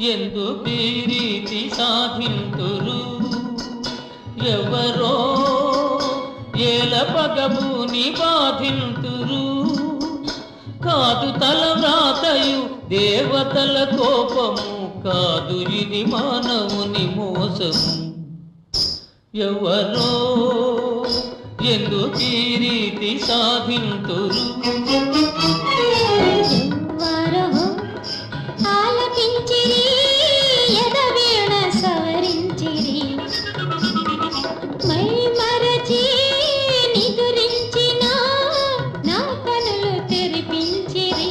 ఎందుకీ రీతి సాధింతురు ఎవరో ఏల పగబూని బాధింతురు కాదు తల వ్రాతయు దేవతల కోపము కాదు ఇది మానవుని మోసము ఎవరో ఎందుకీ రీతి సాధింతురు తెరిపించిరి